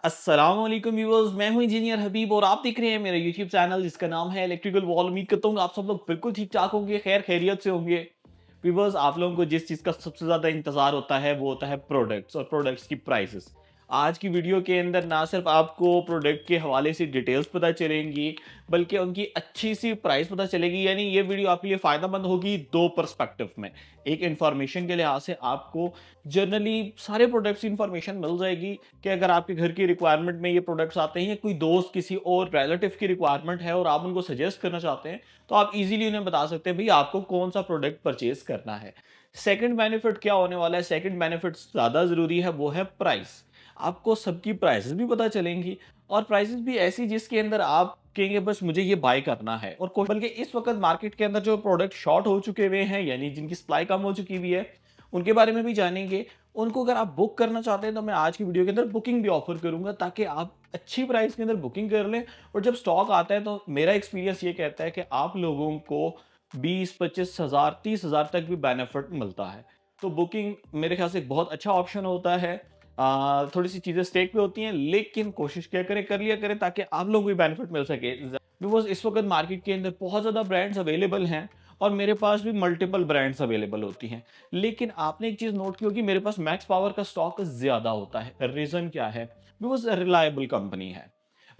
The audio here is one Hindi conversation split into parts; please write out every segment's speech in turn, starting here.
अस्सलाम वालेकुम व्यूअर्स, मैं हूं इंजीनियर हबीब और आप देख रहे हैं मेरा यूट्यूब चैनल जिसका नाम है इलेक्ट्रिकल वॉल। उम्मीद करता हूँ आप सब लोग बिल्कुल ठीक ठाक होंगे, खैर खैरियत से होंगे। व्यूअर्स, आप लोगों को जिस चीज़ का सबसे ज़्यादा इंतजार होता है वो होता है प्रोडक्ट्स और प्रोडक्ट्स की प्राइसेस। आज की वीडियो के अंदर ना सिर्फ आपको प्रोडक्ट के हवाले से डिटेल्स पता चलेंगी बल्कि उनकी अच्छी सी प्राइस पता चलेगी। यानी ये वीडियो आपके लिए फ़ायदेमंद होगी दो पर्सपेक्टिव में। एक, इन्फॉर्मेशन के लिहाज से आपको जनरली सारे प्रोडक्ट्स की इन्फॉर्मेशन मिल जाएगी कि अगर आपके घर की रिक्वायरमेंट में ये प्रोडक्ट्स आते हैं या कोई दोस्त किसी और रिलेटिव की रिक्वायरमेंट है और आप उनको सजेस्ट करना चाहते हैं, तो आप इजीली उन्हें बता सकते हैं भाई आपको कौन सा प्रोडक्ट परचेज करना है। सेकंड बेनिफिट क्या होने वाला है, सेकंड बेनिफिट ज़्यादा ज़रूरी है, वो है प्राइस। आपको सबकी प्राइसेस भी पता चलेंगी और प्राइसेस भी ऐसी जिसके अंदर आप कहेंगे बस मुझे ये बाय करना है। और कोई बल्कि इस वक्त मार्केट के अंदर जो प्रोडक्ट शॉर्ट हो चुके हुए हैं यानी जिनकी सप्लाई कम हो चुकी हुई है उनके बारे में भी जानेंगे। उनको अगर आप बुक करना चाहते हैं तो मैं आज की वीडियो के अंदर बुकिंग भी ऑफर करूंगा ताकि आप अच्छी प्राइस के अंदर बुकिंग कर लें। और जब स्टॉक आता है तो मेरा एक्सपीरियंस ये कहता है कि आप लोगों को 20-25 हज़ार 30 हज़ार तक भी बेनिफिट मिलता है। तो बुकिंग मेरे ख्याल से एक बहुत अच्छा ऑप्शन होता है। थोड़ी सी चीज़ें स्टेक पे होती हैं लेकिन कोशिश क्या करें, कर लिया करें ताकि आप लोगों को भी बेनिफिट मिल सके। बिकॉज इस वक्त मार्केट के अंदर बहुत ज़्यादा ब्रांड्स अवेलेबल हैं और मेरे पास भी मल्टीपल ब्रांड्स अवेलेबल होती हैं। लेकिन आपने एक चीज़ नोट की होगी, मेरे पास मैक्स पावर का स्टॉक ज़्यादा होता है। रीज़न क्या है? बिकॉज रिलायबल कंपनी है।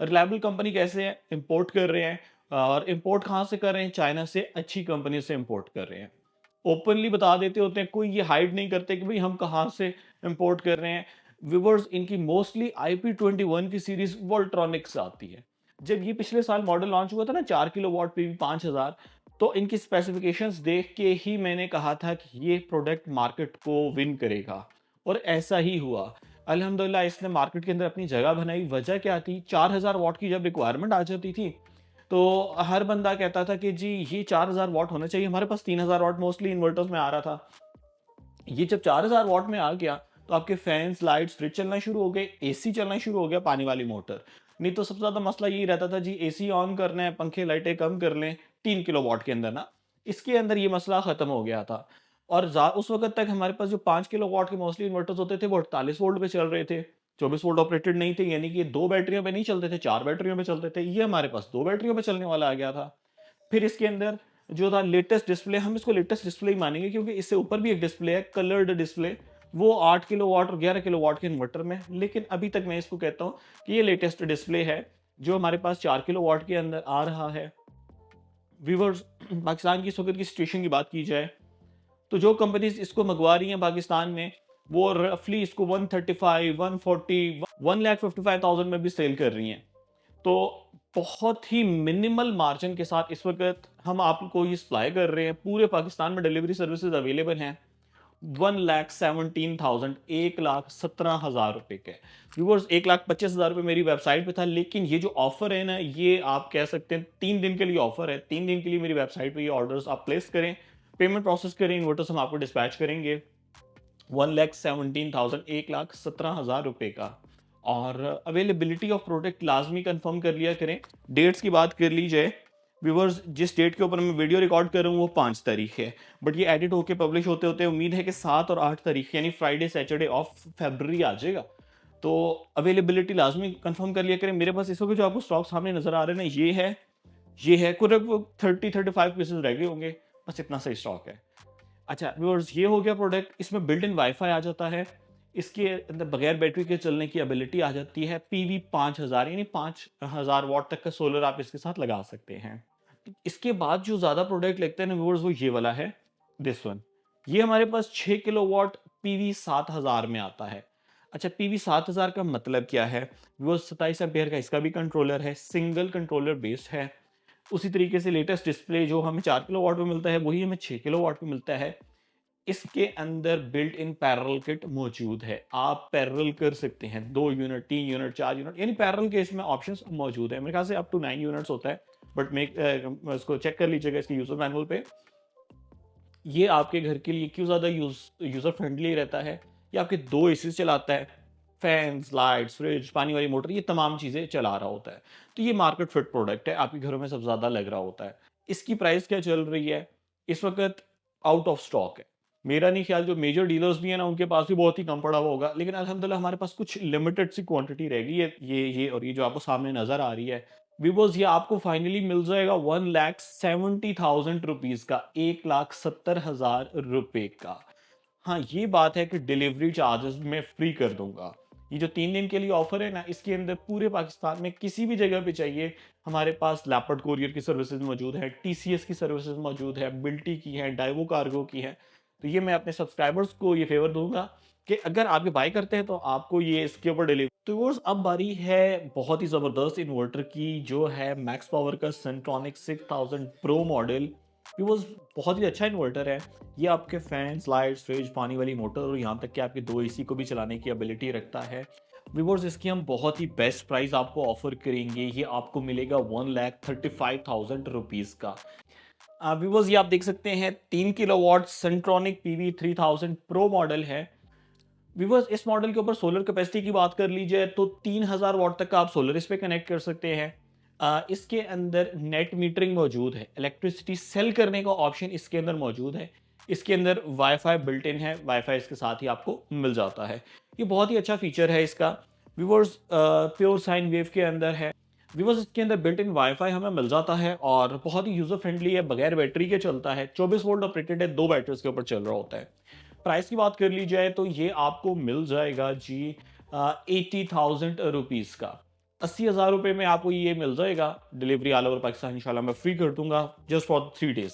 रिलायबल कंपनी कैसे है? इंपोर्ट कर रहे हैं और इंपोर्ट कहाँ से कर रहे हैं? चाइना से अच्छी कंपनी से इंपोर्ट कर रहे हैं। ओपनली बता देते होते हैं, कोई ये हाइड नहीं करते कि भाई हम कहाँ से इंपोर्ट कर रहे हैं। व्यूअर्स, इनकी मोस्टली IP21 की सीरीज वोल्ट्रॉनिक से आती है। जब ये पिछले साल मॉडल लॉन्च हुआ था ना 4 किलोवाट पीवी 5000, तो इनकी स्पेसिफिकेशंस देख के ही मैंने कहा था कि ये प्रोडक्ट मार्केट को विन करेगा और ऐसा ही हुआ। अल्हम्दुलिल्लाह इसने मार्केट के अंदर अपनी जगह बनाई। वजह क्या थी? 4000 वाट की जब रिक्वायरमेंट आ जाती थी तो हर बंदा कहता था कि जी ये 4000 वाट होना चाहिए। हमारे पास 3000 वाट मोस्टली इन्वर्टर्स में आ रहा था। ये जब 4000 वाट में आ गया तो आपके फैंस, लाइट्स, फ्रिज चलना शुरू हो गए, एसी चलना शुरू हो गया, पानी वाली मोटर। नहीं तो सबसे ज्यादा मसला यही रहता था जी एसी ऑन करना है, पंखे लाइटें कम कर लें 3 किलोवाट के अंदर ना। इसके अंदर ये मसला खत्म हो गया था। और उस वक्त तक हमारे पास जो 5 किलोवाट के मोस्टली इन्वर्टर्स होते थे वो 48 वोल्ट पे चल रहे थे। 24 वोल्ट ऑपरेटेड नहीं थे, यानी कि ये दो बैटरियों पे नहीं चलते थे, चार बैटरियों पे चलते थे। ये हमारे पास दो बैटरियों पे चलने वाला आ गया था। फिर इसके अंदर जो था लेटेस्ट डिस्प्ले, हम इसको लेटेस्ट डिस्प्ले ही मानेंगे क्योंकि इससे ऊपर भी एक डिस्प्ले है कलर्ड डिस्प्ले, वो 8 किलोवाट और 11 किलोवाट के इन्वर्टर में। लेकिन अभी तक मैं इसको कहता हूँ कि ये लेटेस्ट डिस्प्ले है जो हमारे पास 4 किलोवाट के अंदर आ रहा है। व्यूवर्स, पाकिस्तान की इस वक्त की सिचुएशन की बात की जाए तो जो कंपनीज इसको मंगवा रही हैं पाकिस्तान में वो रफली इसको 135, 140, 1,55,000 में भी सेल कर रही हैं। तो बहुत ही मिनिमल मार्जिन के साथ इस वक्त हम आपको ये सप्लाई कर रहे हैं। पूरे पाकिस्तान में डिलीवरी सर्विसेज अवेलेबल हैं। 1,17,000, 1,17,000 रुपए के। व्यूवर्स, 1,25,000 रुपये मेरी वेबसाइट पे था, लेकिन ये जो ऑफर है ना, ये आप कह सकते हैं 3 दिन के लिए ऑफर है। 3 दिन के लिए मेरी वेबसाइट पे ये ऑर्डर्स आप प्लेस करें, पेमेंट प्रोसेस करें, इन्वर्टर्स हम आपको डिस्पैच करेंगे। 1,17,000, 1,17,000 रुपए का। और अवेलेबिलिटी ऑफ प्रोडक्ट लाजमी कंफर्म कर लिया करें। डेट्स की बात कर ली जाए, व्यूवर्स, जिस डेट के ऊपर मैं वीडियो रिकॉर्ड कर रहा हूँ वो 5 तारीख है, बट ये एडिट होकर पब्लिश होते होते उम्मीद है कि 7 और 8 तारीख यानी फ्राइडे सैटरडे ऑफ फेब्रवरी आ जाएगा। तो अवेलेबिलिटी लाजमी कंफर्म कर लिया करें। मेरे पास इस वक्त जो आपको स्टॉक सामने नजर आ रहे हैं ना, ये है कुछ 30-35 पीसेस रह गए होंगे, बस इतना सही स्टॉक है। अच्छा व्यूअर्स, ये हो गया प्रोडक्ट। इसमें बिल्ट इन वाईफाई आ जाता है। इसके अंदर बगैर बैटरी के चलने की एबिलिटी आ जाती है। पीवी 5000 यानी 5000 वाट तक का सोलर आप इसके साथ लगा सकते हैं। इसके बाद जो ज़्यादा प्रोडक्ट लगते हैं ना व्यूअर्स, वो ये वाला है, दिस वन। ये हमारे पास 6 किलोवाट पीवी 7000 में आता है। अच्छा, पीवी 7000 का मतलब क्या है? वो 27 एम्पेयर का इसका भी कंट्रोलर है, सिंगल कंट्रोलर बेस्ड है। उसी तरीके से लेटेस्ट डिस्प्ले जो हमें 4 किलोवाट में मिलता है वही हमें 6 किलोवाट में मिलता है। इसके अंदर बिल्ट इन पैरेलल किट मौजूद है। आप पैरेलल कर सकते हैं, 2 यूनिट, 3 यूनिट, 4 यूनिट, यानी पैरेलल के इसमें ऑप्शंस मौजूद है। मेरे ख्याल से अप टू 9 यूनिट्स होता है, बट इसको चेक कर लीजिएगा इसके यूजर मैनुअल पे। ये आपके घर के लिए क्यों ज़्यादा यूज़र फ्रेंडली रहता है। ये आपके दो एसी चलाता है, फैंस, लाइट्स, फ्रिज, पानी वाली मोटर, ये तमाम चीज़ें चला रहा होता है। तो ये मार्केट फिट प्रोडक्ट है, आपके घरों में सबसे ज़्यादा लग रहा होता है। इसकी प्राइस क्या चल रही है? इस वक्त आउट ऑफ स्टॉक है। मेरा नहीं ख्याल, जो मेजर डीलर्स भी हैं ना, उनके पास भी बहुत ही कम पड़ा हुआ होगा। लेकिन अल्हम्दुलिल्लाह हमारे पास कुछ लिमिटेड सी क्वांटिटी रह गई है। ये और ये जो आपको सामने नज़र आ रही है, विवोज़, ये आपको फाइनली मिल जाएगा 1,70,000 रुपीज़ का, 1,70,000 रुपए का। हाँ, ये बात है कि डिलीवरी चार्जेस मैं फ्री कर दूँगा। ये जो 3 दिन के लिए ऑफ़र है ना, इसके अंदर पूरे पाकिस्तान में किसी भी जगह पे चाहिए, हमारे पास लेपर्ड कोरियर की सर्विसेज़ मौजूद है, टीसीएस की सर्विसेज़ मौजूद है, बिल्टी की है, डाइवो कार्गो की है। तो ये मैं अपने सब्सक्राइबर्स को ये फ़ेवर दूँगा कि अगर आप ये बाय करते हैं तो आपको ये इसके ऊपर डिलीवरी। तो व्यूअर्स, अब बारी है बहुत ही ज़बरदस्त इन्वर्टर की, जो है मैक्स पावर का सेंट्रॉनिक 6000 प्रो मॉडल। व्यूअर्स, बहुत ही अच्छा इन्वर्टर है। ये आपके फैन्स, लाइट्स, फ्रिज, पानी वाली मोटर और यहाँ तक कि आपके 2 एसी को भी चलाने की एबिलिटी रखता है। व्यूअर्स, इसकी हम बहुत ही बेस्ट प्राइस आपको ऑफर करेंगे। ये आपको मिलेगा 1,35,000 रुपीज़ का। व्यूअर्स, ये आप देख सकते हैं 3 किलोवाट सेंट्रॉनिक पीवी 3000 प्रो मॉडल है। व्यूअर्स, इस मॉडल के ऊपर सोलर कैपेसिटी की बात कर ली जाए तो 3000 वाट तक का आप सोलर इस पे कनेक्ट कर सकते हैं। इसके अंदर नेट मीटरिंग मौजूद है, इलेक्ट्रिसिटी सेल करने का ऑप्शन इसके अंदर मौजूद है। इसके अंदर वाईफाई बिल्ट इन है, वाईफाई इसके साथ ही आपको मिल जाता है। ये बहुत ही अच्छा फीचर है इसका। व्यूअर्स, प्योर साइन वेव के अंदर है। व्यूअर्स, इसके अंदर बिल्ट इन वाईफाई हमें मिल जाता है और बहुत ही यूजर फ्रेंडली है, बगैर बैटरी के चलता है, 24 वोल्ट ऑपरेटेड है, 2 बैटरीज के ऊपर चल रहा होता है। प्राइस की बात कर ली जाए तो ये आपको मिल जाएगा जी 80,000 रुपीज़ का। 80,000 रुपये में आपको ये मिल जाएगा। डिलीवरी ऑल ओवर पाकिस्तान इंशाल्लाह मैं फ्री कर दूंगा जस्ट फॉर 3 डेज।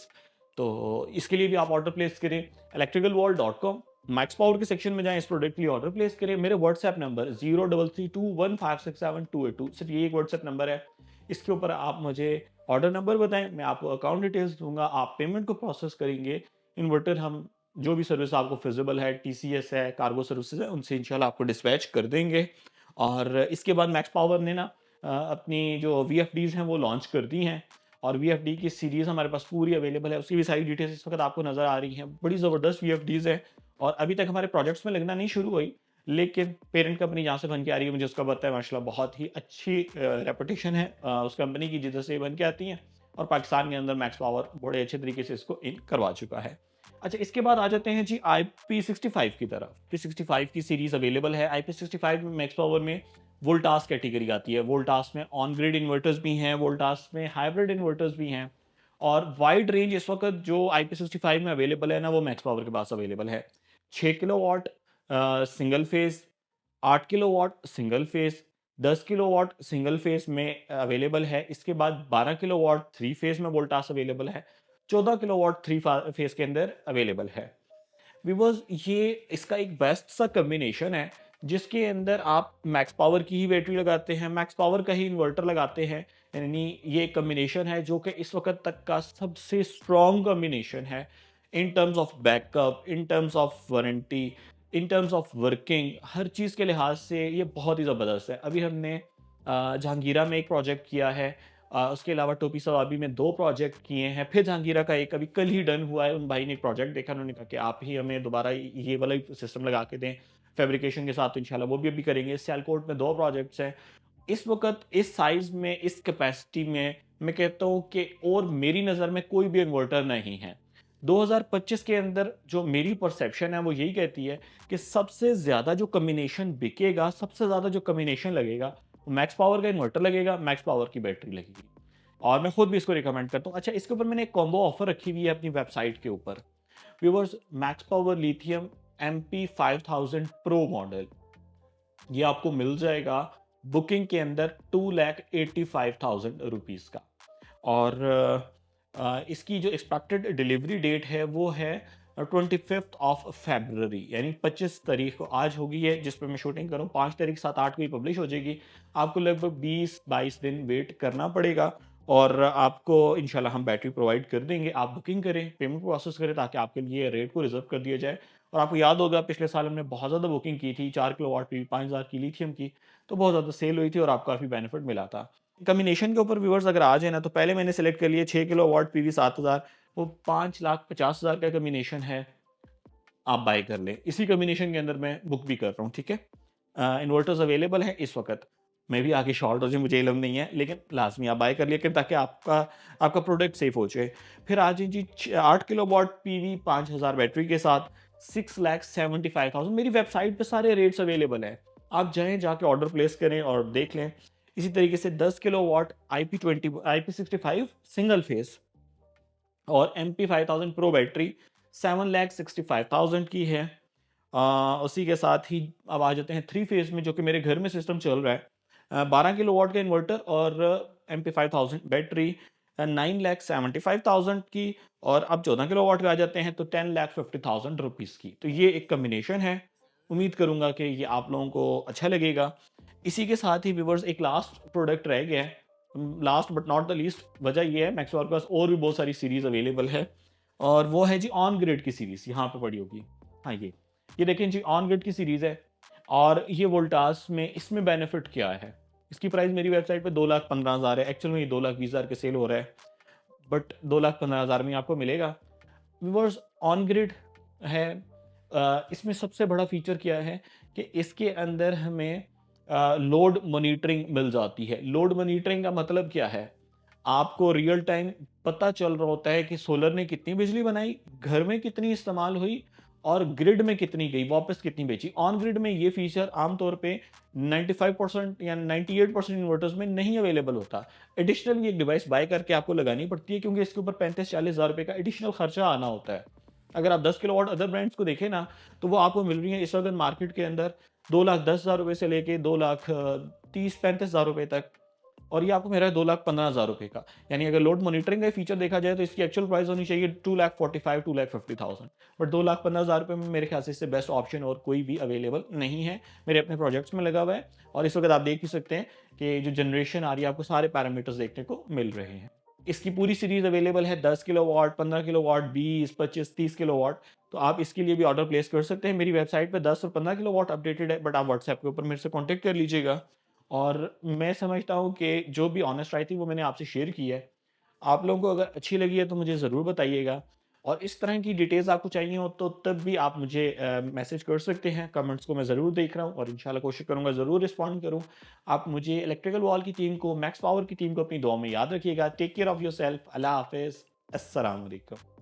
तो इसके लिए भी आप ऑर्डर प्लेस करें electricalworld.com, मैक्स पावर के सेक्शन में जाएं, इस प्रोडक्ट के लिए ऑर्डर प्लेस करें। मेरे व्हाट्सएप नंबर 03321567 सिर्फ ये एक व्हाट्सएप नंबर है। इसके ऊपर आप मुझे ऑर्डर नंबर बताएं, मैं आपको अकाउंट डिटेल्स दूंगा, आप पेमेंट को प्रोसेस करेंगे। इन्वर्टर हम जो भी सर्विस आपको फिजिबल है, टीसीएस है, कार्गो सर्विसेज है, उनसे इंशाल्लाह आपको डिस्पैच कर देंगे। और इसके बाद मैक्स पावर ने ना अपनी जो वीएफडीज हैं वो लॉन्च कर दी हैं, और वीएफडी की सीरीज़ हमारे पास पूरी अवेलेबल है। उसकी भी सारी डिटेल्स इस वक्त आपको नज़र आ रही हैं। बड़ी ज़बरदस्त वीएफडीज है और अभी तक हमारे प्रोजेक्ट्स में लगना नहीं शुरू हुई, लेकिन पेरेंट कंपनी जहाँ से बन के आ रही है मुझे उसका पता है, माशाल्लाह बहुत ही अच्छी रेपुटेशन है उस कंपनी की जिधर से बन के आती हैं। और पाकिस्तान के अंदर मैक्स पावर बड़े अच्छे तरीके से इसको इन करवा चुका है। अच्छा, इसके बाद आ जाते हैं जी IP65 की तरफ। P65 की सीरीज अवेलेबल है। IP65 में मैक्स पावर में वोल्टास कैटेगरी आती है। वोल्टास में ऑन ग्रिड इन्वर्टर्स भी हैं, वोल्टास में हाइब्रिड इन्वर्टर्स भी हैं, और वाइड रेंज इस वक्त जो IP65 में अवेलेबल है ना, वो मैक्स पावर के पास अवेलेबल है। 6 kilowatt single phase, 8 kilowatt single phase, 10 kilowatt single phase में अवेलेबल है। इसके बाद 12 किलोवाट थ्री फेज में वोल्टास अवेलेबल है, 14 किलोवाट थ्री फेज के अंदर अवेलेबल है। बिकॉज ये इसका एक बेस्ट सा कम्बिनेशन है, जिसके अंदर आप मैक्स पावर की ही बैटरी लगाते हैं, मैक्स पावर का ही इन्वर्टर लगाते हैं। यानी ये एक कम्बिनेशन है जो कि इस वक्त तक का सबसे स्ट्रॉन्ग कम्बिनेशन है, in terms of backup, in terms of warranty, in terms of working, हर चीज़ के लिहाज से ये बहुत ही ज़बरदस्त है। अभी हमने जहांगीरा में एक प्रोजेक्ट किया है, उसके अलावा टोपी सवाबी में 2 प्रोजेक्ट किए हैं, फिर जहांगीरा का एक अभी कल ही डन हुआ है। उन भाई ने एक प्रोजेक्ट देखा, उन्होंने कहा कि आप ही हमें दोबारा ये वाला ही सिस्टम लगा के दें फैब्रिकेशन के साथ, तो इंशाल्लाह वो भी अभी करेंगे। सियालकोट में 2 प्रोजेक्ट्स हैं। इस वक़्त इस साइज़ में, इस कैपेसिटी में मैं कहता हूँ कि और मेरी नज़र में कोई भी इन्वर्टर नहीं है। 2025 के अंदर जो मेरी परसेप्शन है वो यही कहती है कि सबसे ज़्यादा जो कॉम्बिनेशन बिकेगा, सबसे ज़्यादा जो कॉम्बिनेशन लगेगा, वो मैक्स पावर का इन्वर्टर लगेगा, मैक्स पावर की बैटरी लगेगी। और मैं खुद भी इसको रिकमेंड करता हूँ। अच्छा, इसके ऊपर मैंने एक कॉम्बो ऑफर रखी हुई है अपनी वेबसाइट के ऊपर। Viewers, max power lithium MP5000 pro model, ये आपको मिल जाएगा बुकिंग के अंदर 2,85,000 रुपीज़ का। और इसकी जो एक्सपेक्टेड डिलीवरी डेट है वो है 25 ऑफ फेब्रवरी, यानी 25 तारीख को आज होगी है जिस पर मैं शूटिंग करूँ, 5 तारीख 7-8 को ही पब्लिश हो जाएगी। आपको लगभग 20-22 दिन वेट करना पड़ेगा और आपको इंशाल्लाह हम बैटरी प्रोवाइड कर देंगे। आप बुकिंग करें, पेमेंट प्रोसेस करें ताकि आपके लिए रेट को रिजर्व कर दिया जाए। और आपको याद होगा पिछले साल हमने बहुत ज़्यादा बुकिंग की थी, 4 किलोवाट पीवी 5000 की लिथियम की, तो बहुत ज़्यादा सेल हुई थी और आपको काफ़ी बेनिफिट मिला था। कॉम्बिनेशन के ऊपर व्यूअर्स अगर आ जाए ना, तो पहले मैंने सेलेक्ट कर लिया 6 किलोवाट पीवी 7000, वो 5,50,000 का कॉम्बिनेशन है, आप बाय कर लें। इसी कॉम्बिनेशन के अंदर मैं बुक भी कर रहा हूँ, ठीक है? इन्वर्टर्स अवेलेबल हैं इस वक़्त। मैं भी आगे शॉर्ट हो जाए मुझे इल्म नहीं है, लेकिन लाज़मी आप बाय कर लिया करें ताकि आपका आपका प्रोडक्ट सेफ हो जाए। फिर आ जाए जी 8 किलोवाट पीवी 5000 बैटरी के साथ, 6,75,000। मेरी वेबसाइट पे सारे रेट्स अवेलेबल हैं, आप जाएं जाके ऑर्डर प्लेस करें और देख लें। इसी तरीके से 10 किलोवाट IP65 सिंगल फेस और MP5000 प्रो बैटरी 7,65,000 की है। उसी के साथ ही अब आ जाते हैं थ्री फेज में, जो कि मेरे घर में सिस्टम चल रहा है। 12 किलोवाट का इन्वर्टर और MP5000 बैटरी 9,75,000 की। और अब 14 किलोवाट पे आ जाते हैं तो 10,50,000 रुपीज़ की। तो ये एक कम्बिनेशन है। उम्मीद करूंगा कि ये आप लोगों को अच्छा लगेगा। इसी के साथ ही व्यूवर्स एक लास्ट प्रोडक्ट रह गया है, last but not the least. वजह ये है मैक्सवार के पास और भी बहुत सारी सीरीज अवेलेबल है, और वो है जी ऑन ग्रिड की सीरीज, यहाँ पे पड़ी होगी। हाँ, ये देखें जी ऑन ग्रिड की सीरीज है। और ये वोल्टास में इसमें बेनिफिट क्या है, इसकी प्राइस मेरी वेबसाइट पे 2,15,000 है। एक्चुअल में ये 2,20,000 के सेल हो रहा है, बट 2,15,000 में आपको मिलेगा। व्यूअर्स ऑन ग्रिड है। इसमें सबसे बड़ा फीचर क्या है कि इसके अंदर हमें लोड मॉनिटरिंग मिल जाती है। लोड मॉनिटरिंग का मतलब क्या है, आपको रियल टाइम पता चल रहा होता है कि सोलर ने कितनी बिजली बनाई, घर में कितनी इस्तेमाल हुई, और ग्रिड में कितनी गई, वापस कितनी बेची। ऑन ग्रिड में ये फीचर आमतौर पे 95% या 98% इन्वर्टर्स में नहीं अवेलेबल होता। एडिशनल ये एक डिवाइस बाय करके आपको लगानी पड़ती है, क्योंकि इसके ऊपर 35-40 हज़ार रुपए का एडिशनल खर्चा आना होता है। अगर आप 10 किलोवाट अदर ब्रांड्स को देखें ना, तो वो आपको मिल रही है इस वक्त मार्केट के अंदर 2,10,000 रुपए से लेके 2,30-35,000 रुपए तक। और ये आपको मेरा है 2,15,000 रुपए का। यानी अगर लोड मॉनिटरिंग का फीचर देखा जाए तो इसकी एक्चुअल प्राइस होनी चाहिए 2,45,000-2,50,000। बट 2,15,000 रुपए में मेरे ख्याल से इससे बेस्ट ऑप्शन और कोई भी अवेलेबल नहीं है। मेरे अपने प्रोजेक्ट्स में लगा हुआ है, और इस वक्त आप देख ही सकते हैं कि जो जनरेशन आ रही है आपको सारे पैरामीटर्स देखने को मिल रहे हैं। इसकी पूरी सीरीज अवेलेबल है, 10 किलोवाट, 15 किलोवाट, 20, 25, 30 किलोवाट। तो आप इसके लिए भी ऑर्डर प्लेस कर सकते हैं। मेरी वेबसाइट पे 10 और 15 किलोवाट अपडेटेड है, बट आप व्हाट्सएप के ऊपर मेरे से कॉन्टेक्ट कर लीजिएगा। और मैं समझता हूँ कि जो भी ऑनेस्ट राय थी वो मैंने आपसे शेयर की है। आप लोगों को अगर अच्छी लगी है तो मुझे ज़रूर बताइएगा। और इस तरह की डिटेल्स आपको चाहिए हो तो तब भी आप मुझे मैसेज कर सकते हैं। कमेंट्स को मैं ज़रूर देख रहा हूँ और इंशाल्लाह कोशिश करूँगा ज़रूर रिस्पॉन्ड करूँ। आप मुझे इलेक्ट्रिकल वॉल की टीम को, मैक्स पावर की टीम को अपनी दुआ में याद रखिएगा। Take care of yourself. अल्लाह हाफ़िज़। अस्सलाम वालेकुम।